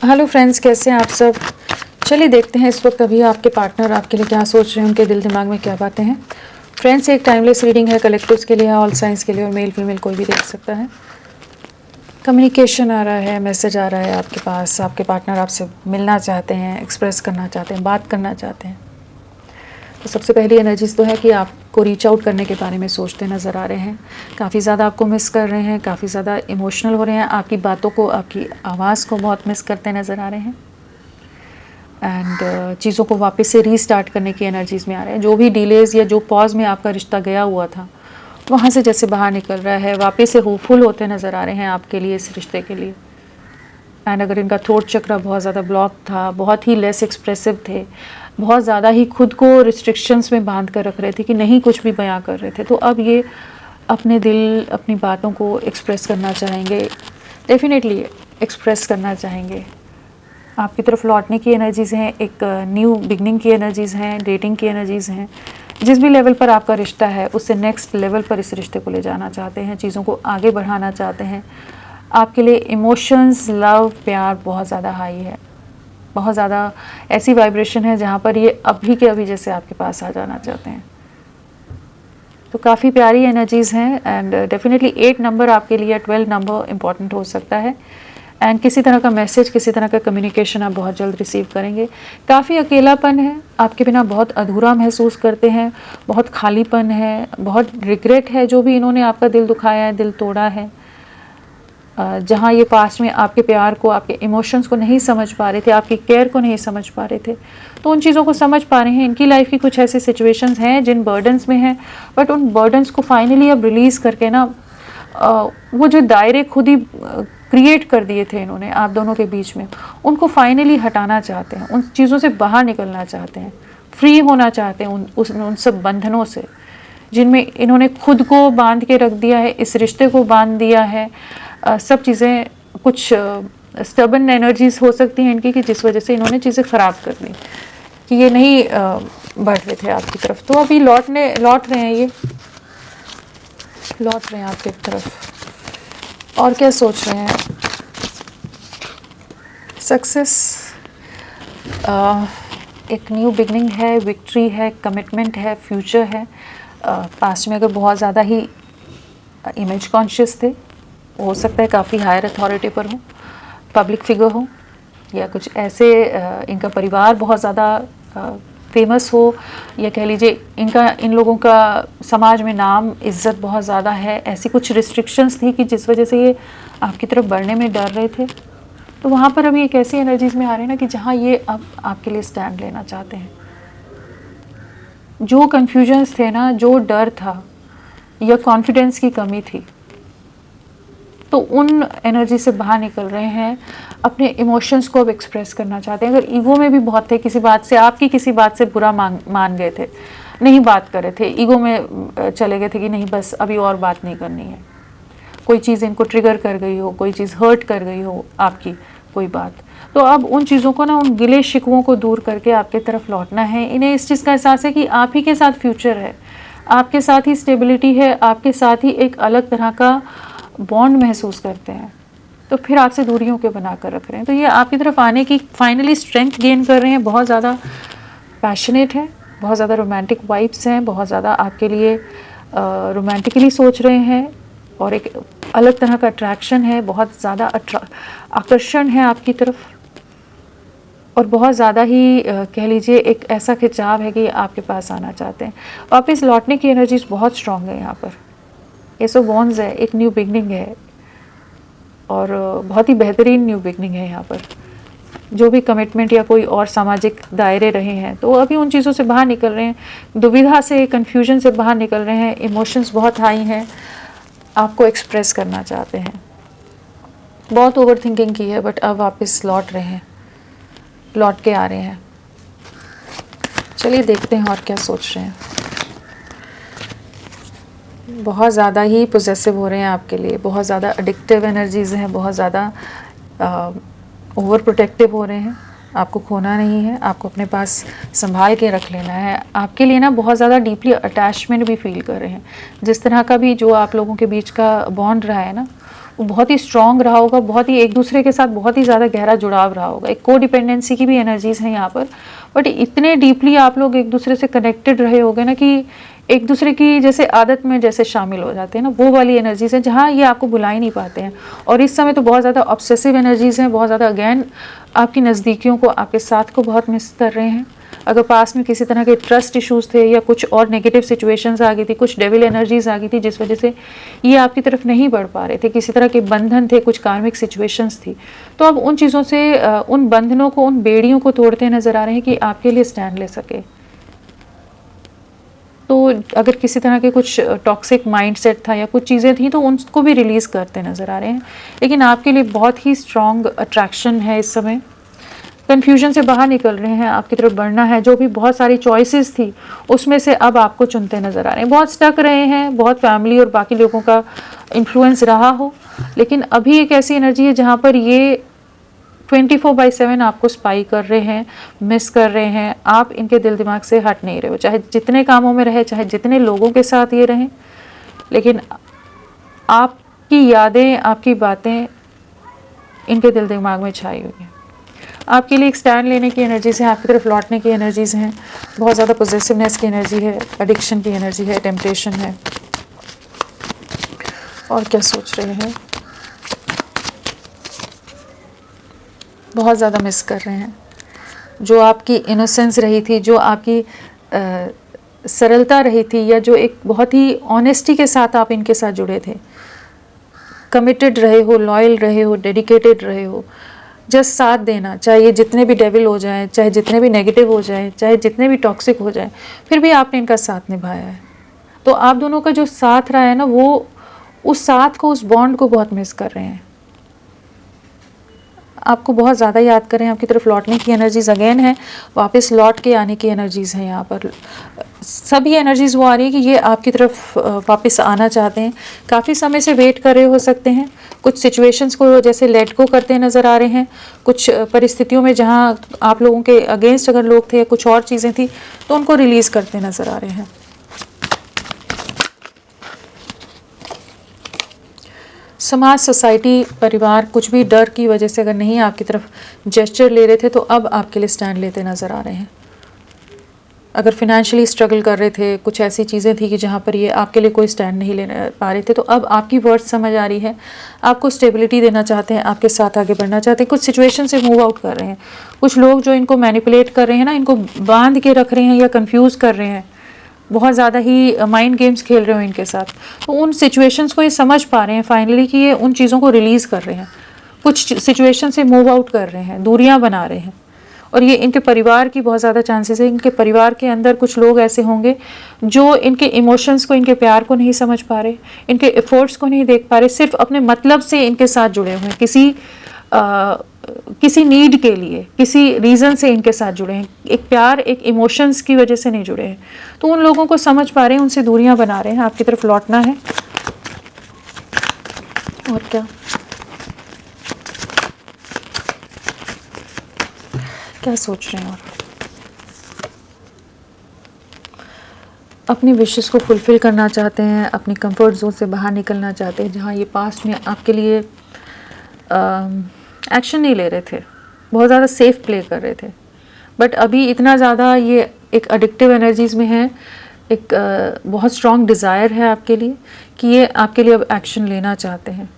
Hello friends, कैसे हैं आप सब। चलिए देखते हैं इस वक्त अभी आपके पार्टनर आपके लिए क्या सोच रहे हैं, उनके दिल दिमाग में क्या बातें हैं। फ्रेंड्स, एक टाइमलेस रीडिंग है, कलेक्टिव्स के लिए, ऑल साइंस के लिए, और मेल फीमेल कोई भी देख सकता है। कम्युनिकेशन आ रहा है, मैसेज आ रहा है आपके पास, आपके पार्टनर आपसे मिलना चाहते हैं, एक्सप्रेस करना चाहते हैं, बात करना चाहते हैं। तो सबसे पहली एनर्जीज तो है कि आपको रीच आउट करने के बारे में सोचते नज़र आ रहे हैं। काफ़ी ज़्यादा आपको मिस कर रहे हैं, काफ़ी ज़्यादा इमोशनल हो रहे हैं, आपकी बातों को, आपकी आवाज़ को बहुत मिस करते नज़र आ रहे हैं। एंड चीज़ों को वापस से रीस्टार्ट करने की एनर्जीज़ में आ रहे हैं। जो भी डिलेज़ या जो पॉज में आपका रिश्ता गया हुआ था, वहाँ से जैसे बाहर निकल रहा है, वापस से होपफुल होते नज़र आ रहे हैं आपके लिए, इस रिश्ते के लिए। एंड अगर इनका थ्रोट चक्र बहुत ज़्यादा ब्लॉक था, बहुत ही लेस एक्सप्रेसिव थे, बहुत ज़्यादा ही खुद को रिस्ट्रिक्शंस में बांध कर रख रहे थे कि नहीं कुछ भी बयां कर रहे थे, तो अब ये अपने दिल, अपनी बातों को एक्सप्रेस करना चाहेंगे, डेफिनेटली एक्सप्रेस करना चाहेंगे। आपकी तरफ लौटने की एनर्जीज़ हैं, एक न्यू बिगनिंग की एनर्जीज़ हैं, डेटिंग की एनर्जीज़ हैं। जिस भी लेवल पर आपका रिश्ता है, उससे नेक्स्ट लेवल पर इस रिश्ते को ले जाना चाहते हैं, चीज़ों को आगे बढ़ाना चाहते हैं। आपके लिए इमोशंस, लव, प्यार बहुत ज़्यादा हाई है, बहुत ज़्यादा ऐसी वाइब्रेशन है जहाँ पर ये अभी के अभी जैसे आपके पास आ जाना चाहते हैं। तो काफ़ी प्यारी एनर्जीज़ हैं। एंड डेफिनेटली 8 नंबर आपके लिए, 12 नंबर इम्पॉर्टेंट हो सकता है। एंड किसी तरह का मैसेज, किसी तरह का कम्युनिकेशन आप बहुत जल्द रिसीव करेंगे। काफ़ी अकेलापन है, आपके बिना बहुत अधूरा महसूस करते हैं, बहुत खालीपन है, बहुत रिग्रेट है जो भी इन्होंने आपका दिल दुखाया है, दिल तोड़ा है। जहाँ ये पास्ट में आपके प्यार को, आपके इमोशंस को नहीं समझ पा रहे थे, आपकी केयर को नहीं समझ पा रहे थे, तो उन चीज़ों को समझ पा रहे हैं। इनकी लाइफ की कुछ ऐसी सिचुएशंस हैं जिन बर्डन्स में हैं, बट उन बर्डन्स को फाइनली अब रिलीज़ करके ना, वो जो दायरे खुद ही क्रिएट कर दिए थे इन्होंने आप दोनों के बीच में, उनको फाइनली हटाना चाहते हैं, उन चीज़ों से बाहर निकलना चाहते हैं, फ्री होना चाहते हैं उन सब बंधनों से जिनमें इन्होंने खुद को बांध के रख दिया है, इस रिश्ते को बांध दिया है। सब चीज़ें, कुछ स्टबन एनर्जीज हो सकती हैं इनकी, कि जिस वजह से इन्होंने चीज़ें ख़राब कर दी, कि ये नहीं बढ़ रहे थे आपकी तरफ। तो अभी लौट रहे हैं, ये लौट रहे हैं आपकी तरफ। और क्या सोच रहे हैं? सक्सेस, एक न्यू बिगनिंग है, विक्ट्री है, कमिटमेंट है, फ्यूचर है। पास्ट में अगर बहुत ज़्यादा ही इमेज कॉन्शियस थे, हो सकता है काफ़ी हायर अथॉरिटी पर हो, पब्लिक फिगर हो, या कुछ ऐसे इनका परिवार बहुत ज़्यादा फेमस हो, या कह लीजिए इन लोगों का समाज में नाम, इज़्ज़त बहुत ज़्यादा है। ऐसी कुछ रिस्ट्रिक्शंस थी कि जिस वजह से ये आपकी तरफ बढ़ने में डर रहे थे। तो वहाँ पर अभी एक ऐसी एनर्जीज़ में आ रहे हैं ना, कि जहाँ ये अब आपके लिए स्टैंड लेना चाहते हैं। जो कन्फ्यूजन्स थे ना, जो डर था या कॉन्फिडेंस की कमी थी, तो उन एनर्जी से बाहर निकल रहे हैं, अपने इमोशंस को अब एक्सप्रेस करना चाहते हैं। अगर ईगो में भी बहुत थे, किसी बात से, आपकी किसी बात से बुरा मान गए थे, नहीं बात कर रहे थे, ईगो में चले गए थे कि नहीं बस अभी और बात नहीं करनी है, कोई चीज़ इनको ट्रिगर कर गई हो, कोई चीज़ हर्ट कर गई हो आपकी कोई बात, तो अब उन चीज़ों को ना, उन गिले शिकवों को दूर करके आपके तरफ लौटना है। इन्हें इस चीज़ का एहसास है कि आप ही के साथ फ्यूचर है, आपके साथ ही स्टेबिलिटी है, आपके साथ ही एक अलग तरह का बॉन्ड महसूस करते हैं। तो फिर आपसे दूरियों के बना कर रख रहे हैं। तो ये आपकी तरफ आने की फाइनली स्ट्रेंथ गेन कर रहे हैं, बहुत ज़्यादा पैशनेट है, बहुत ज़्यादा रोमांटिक वाइब्स हैं, बहुत ज़्यादा आपके लिए रोमांटिकली सोच रहे हैं, और एक अलग तरह का अट्रैक्शन है, बहुत ज़्यादा आकर्षण है आपकी तरफ, और बहुत ज़्यादा ही कह लीजिए एक ऐसा खिंचाव है कि आपके पास आना चाहते हैं। वापस लौटने की एनर्जीज बहुत स्ट्रॉन्ग है यहाँ पर। एस ऑफ वॉन्ड्स है, एक न्यू बिगनिंग है, और बहुत ही बेहतरीन न्यू बिगनिंग है यहाँ पर। जो भी कमिटमेंट या कोई और सामाजिक दायरे रहे हैं, तो अभी उन चीज़ों से बाहर निकल रहे हैं, दुविधा से, कन्फ्यूजन से बाहर निकल रहे हैं। इमोशंस बहुत हाई हैं, आपको एक्सप्रेस करना चाहते हैं, बहुत ओवर थिंकिंग की है, बट अब वापस लौट रहे हैं, लौट के आ रहे हैं। चलिए देखते हैं और क्या सोच रहे हैं। बहुत ज़्यादा ही पोजेसिव हो रहे हैं आपके लिए, बहुत ज़्यादा एडिक्टिव एनर्जीज़ हैं, बहुत ज़्यादा ओवर प्रोटेक्टिव हो रहे हैं, आपको खोना नहीं है, आपको अपने पास संभाल के रख लेना है। आपके लिए ना बहुत ज़्यादा डीपली अटैचमेंट भी फील कर रहे हैं। जिस तरह का भी जो आप लोगों के बीच का बॉन्ड रहा है ना, वो बहुत ही स्ट्रॉन्ग रहा होगा, बहुत ही एक दूसरे के साथ बहुत ही ज़्यादा गहरा जुड़ाव रहा होगा। एक को डिपेंडेंसी की भी एनर्जीज़ हैं यहाँ पर, बट इतने डीपली आप लोग एक दूसरे से कनेक्टेड रहे होगे ना कि एक दूसरे की जैसे आदत में जैसे शामिल हो जाते हैं ना, वो वाली एनर्जीज़ हैं जहाँ ये आपको बुला ही नहीं पाते हैं। और इस समय तो बहुत ज़्यादा ऑब्सेसिव एनर्जीज़ हैं, बहुत ज़्यादा अगेन आपकी नज़दीकियों को, आपके साथ को बहुत मिस कर रहे हैं। अगर पास में किसी तरह के ट्रस्ट इश्यूज़ थे या कुछ और नेगेटिव सिचुएशंस आ गई थी, कुछ डेविल एनर्जीज़ आ गई थी जिस वजह से ये आपकी तरफ नहीं बढ़ पा रहे थे, किसी तरह के बंधन थे, कुछ कार्मिक सिचुएशंस थी, तो अब उन चीज़ों से उन बंधनों को, उन बेड़ियों को तोड़ते नज़र आ रहे हैं कि आपके लिए स्टैंड ले सके। तो अगर किसी तरह के कुछ टॉक्सिक माइंडसेट था या कुछ चीज़ें थी तो उनको भी रिलीज़ करते नज़र आ रहे हैं। लेकिन आपके लिए बहुत ही स्ट्रॉन्ग अट्रैक्शन है इस समय। कन्फ्यूजन से बाहर निकल रहे हैं, आपकी तरफ बढ़ना है। जो भी बहुत सारी चॉइसेस थी उसमें से अब आपको चुनते नज़र आ रहे हैं। बहुत स्टक रहे हैं, बहुत फैमिली और बाकी लोगों का इन्फ्लुएंस रहा हो, लेकिन अभी एक ऐसी एनर्जी है जहाँ पर ये 24/7 आपको स्पाई कर रहे हैं, मिस कर रहे हैं। आप इनके दिल दिमाग से हट नहीं रहे हो, चाहे जितने कामों में रहे, चाहे जितने लोगों के साथ ये रहें, लेकिन आपकी यादें, आपकी बातें इनके दिल दिमाग में छाई हुई हैं। आपके लिए एक स्टैंड लेने की एनर्जीज़ है, आपकी तरफ लौटने की एनर्जीज़ हैं, बहुत ज़्यादा पॉजिटिवनेस की एनर्जी है, एडिक्शन की एनर्जी है, टेम्पटेशन है। और क्या सोच रहे हैं? बहुत ज़्यादा मिस कर रहे हैं जो आपकी इनोसेंस रही थी, जो आपकी सरलता रही थी, या जो एक बहुत ही ऑनेस्टी के साथ आप इनके साथ जुड़े थे, कमिटेड रहे हो, लॉयल रहे हो, डेडिकेटेड रहे हो, जस्ट साथ देना, चाहे ये जितने भी डेविल हो जाएं, चाहे जितने भी नेगेटिव हो जाएं, चाहे जितने भी टॉक्सिक हो जाएं, फिर भी आपने इनका साथ निभाया है। तो आप दोनों का जो साथ रहा है ना, वो उस साथ को, उस बॉन्ड को बहुत मिस कर रहे हैं। आपको बहुत ज़्यादा याद करें, आपकी तरफ लौटने की एनर्जीज़ अगेन है, वापस लौट के आने की एनर्जीज़ हैं। यहाँ पर सभी एनर्जीज़ वो आ रही है कि ये आपकी तरफ वापस आना चाहते हैं, काफ़ी समय से वेट कर रहे हो सकते हैं, कुछ सिचुएशंस को जैसे लेट गो करते नज़र आ रहे हैं, कुछ परिस्थितियों में जहाँ आप लोगों के अगेंस्ट अगर लोग थे या कुछ और चीज़ें थी तो उनको रिलीज़ करते नज़र आ रहे हैं। समाज, सोसाइटी, परिवार कुछ भी डर की वजह से अगर नहीं आपकी तरफ जेस्चर ले रहे थे तो अब आपके लिए स्टैंड लेते नज़र आ रहे हैं। अगर फिनेंशियली स्ट्रगल कर रहे थे, कुछ ऐसी चीज़ें थी कि जहाँ पर ये आपके लिए कोई स्टैंड नहीं ले पा रहे थे, तो अब आपकी वर्ड्स समझ आ रही है, आपको स्टेबिलिटी देना चाहते हैं, आपके साथ आगे बढ़ना चाहते हैं, कुछ सिचुएशन से मूव आउट कर रहे हैं। कुछ लोग जो इनको मैनिपुलेट कर रहे हैं ना, इनको बांध के रख रहे हैं या कन्फ्यूज़ कर रहे हैं, बहुत ज़्यादा ही माइंड गेम्स खेल रहे हो इनके साथ, तो उन सिचुएशंस को ये समझ पा रहे हैं फाइनली कि ये उन चीज़ों को रिलीज़ कर रहे हैं, कुछ सिचुएशन से मूव आउट कर रहे हैं, दूरियां बना रहे हैं। और ये इनके परिवार की बहुत ज़्यादा चांसेस है, इनके परिवार के अंदर कुछ लोग ऐसे होंगे जो इनके इमोशंस को, इनके प्यार को नहीं समझ पा रहे, इनके एफर्ट्स को नहीं देख पा रहे, सिर्फ अपने मतलब से इनके साथ जुड़े हुए हैं, किसी नीड के लिए, किसी रीज़न से इनके साथ जुड़े हैं, एक प्यार, एक इमोशंस की वजह से नहीं जुड़े हैं। तो उन लोगों को समझ पा रहे हैं, उनसे दूरियां बना रहे हैं, आपकी तरफ लौटना है। और क्या सोच रहे हैं? और अपनी विशेस को फुलफ़िल करना चाहते हैं, अपनी कंफर्ट जोन से बाहर निकलना चाहते हैं, जहाँ ये पास्ट में आपके लिए एक्शन नहीं ले रहे थे, बहुत ज़्यादा सेफ प्ले कर रहे थे, बट अभी इतना ज़्यादा ये एक एडिक्टिव एनर्जीज़ में है, एक बहुत स्ट्रॉन्ग डिज़ायर है आपके लिए कि ये आपके लिए अब एक्शन लेना चाहते हैं।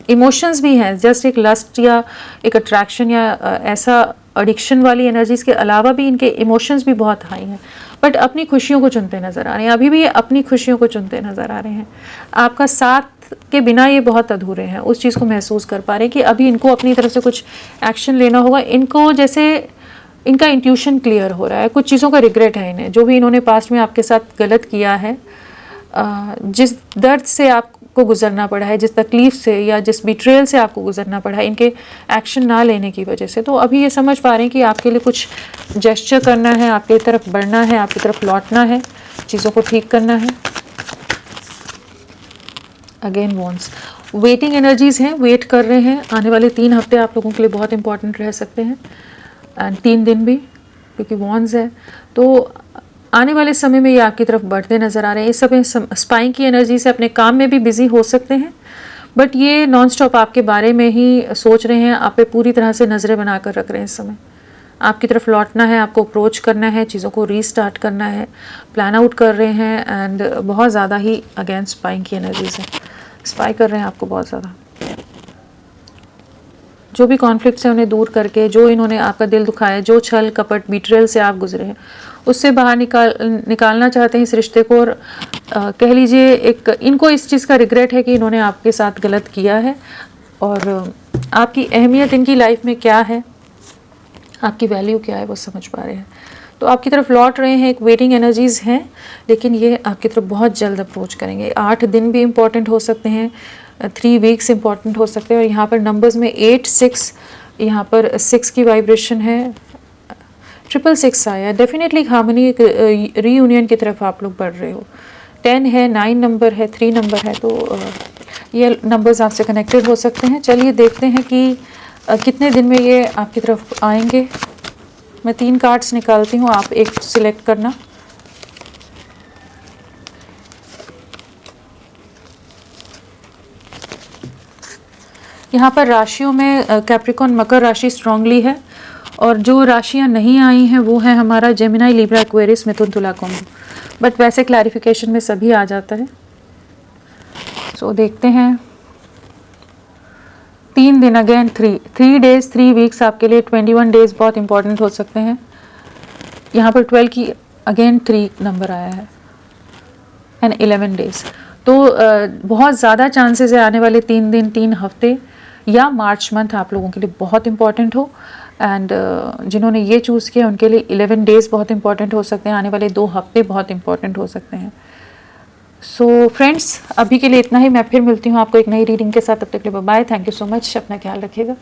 इमोशंस भी हैं, जस्ट एक लस्ट या एक अट्रैक्शन या ऐसा एडिक्शन वाली एनर्जीज़ के अलावा भी इनके इमोशंस भी बहुत हाई हैं, बट अपनी खुशियों को चुनते नज़र आ रहे हैं। अभी भी ये अपनी खुशियों को चुनते नज़र आ रहे हैं। आपका साथ के बिना ये बहुत अधूरे हैं, उस चीज़ को महसूस कर पा रहे हैं कि अभी इनको अपनी तरफ से कुछ एक्शन लेना होगा। इनको जैसे इनका इंट्यूशन क्लियर हो रहा है, कुछ चीज़ों का रिग्रेट है इन्हें, जो भी इन्होंने पास्ट में आपके साथ गलत किया है, जिस दर्द से आपको गुजरना पड़ा है, जिस तकलीफ़ से या जिस बिट्रेयल से आपको गुजरना पड़ा है इनके एक्शन ना लेने की वजह से, तो अभी ये समझ पा रहे हैं कि आपके लिए कुछ जेस्चर करना है, आपकी तरफ बढ़ना है, आपकी तरफ लौटना है, चीज़ों को ठीक करना है। अगेन वॉन्ट्स, वेटिंग एनर्जीज़ हैं, वेट कर रहे हैं। आने वाले 3 हफ्ते आप लोगों के लिए बहुत इंपॉर्टेंट रह सकते हैं। एंड 3 दिन भी, क्योंकि वॉन्स है। तो आने वाले समय में ये आपकी तरफ बढ़ते नज़र आ रहे हैं। इस समय स्पाई की एनर्जी से अपने काम में भी बिजी हो सकते हैं, बट ये नॉन स्टॉप आपके बारे में ही सोच रहे हैं, आप पे पूरी तरह से नज़रें बनाकर रख रहे हैं। इस समय आपकी तरफ लौटना है, आपको अप्रोच करना है, चीज़ों को रीस्टार्ट करना है, प्लान आउट कर रहे हैं। एंड बहुत ज़्यादा ही अगेंस्ट स्पाई की एनर्जीज है, स्पाई कर रहे हैं आपको बहुत ज़्यादा। जो भी कॉन्फ्लिक्ट्स हैं उन्हें दूर करके, जो इन्होंने आपका दिल दुखाया, जो छल कपट बीट्रेल से आप गुजरे हैं, उससे बाहर निकालना चाहते हैं इस रिश्ते को। और कह लीजिए एक इनको इस चीज़ का रिग्रेट है कि इन्होंने आपके साथ गलत किया है, और आपकी अहमियत इनकी लाइफ में क्या है, आपकी वैल्यू क्या है, वो समझ पा रहे हैं। तो आपकी तरफ लौट रहे हैं, एक वेटिंग एनर्जीज़ हैं, लेकिन ये आपकी तरफ बहुत जल्द अप्रोच करेंगे। 8 दिन भी इम्पॉर्टेंट हो सकते हैं, 3 वीक्स इम्पॉर्टेंट हो सकते हैं। और यहाँ पर नंबर्स में 8, 6, यहाँ पर 6 की वाइब्रेशन है, 666 आया। डेफिनेटली हार्मनी, एक रीयूनियन की तरफ आप लोग बढ़ रहे हो। 10 है, 9 नंबर है, 3 नंबर है, तो ये नंबर्स आपसे कनेक्टेड हो सकते हैं। चलिए देखते हैं कि कितने दिन में ये आपकी तरफ आएंगे। मैं 3 कार्ड्स निकालती हूँ, आप एक सिलेक्ट करना। यहाँ पर राशियों में कैप्रिकॉन मकर राशि स्ट्रांगली है, और जो राशियाँ नहीं आई हैं वो है हमारा जेमिनी, लिब्रा, एक्वेरियस, मिथुन, तुला, कुंभ। बट वैसे क्लैरिफिकेशन में सभी आ जाता है। सो देखते हैं। 3 दिन, अगेन 3 डेज, 3 वीक्स आपके लिए, 21 डेज बहुत इंपॉर्टेंट हो सकते हैं। यहाँ पर 12 की अगेन 3 नंबर आया है, एंड 11 डेज। तो बहुत ज़्यादा चांसेस है आने वाले 3 दिन, 3 हफ्ते या मार्च मंथ आप लोगों के लिए बहुत इंपॉर्टेंट हो। एंड जिन्होंने ये चूज़ किया उनके लिए 11 डेज बहुत इंपॉर्टेंट हो सकते हैं, आने वाले 2 हफ्ते बहुत इंपॉर्टेंट हो सकते हैं। सो फ्रेंड्स, अभी के लिए इतना ही। मैं फिर मिलती हूँ आपको एक नई रीडिंग के साथ। तब तक के लिए bye, thank you so much, अपना ख्याल रखिएगा।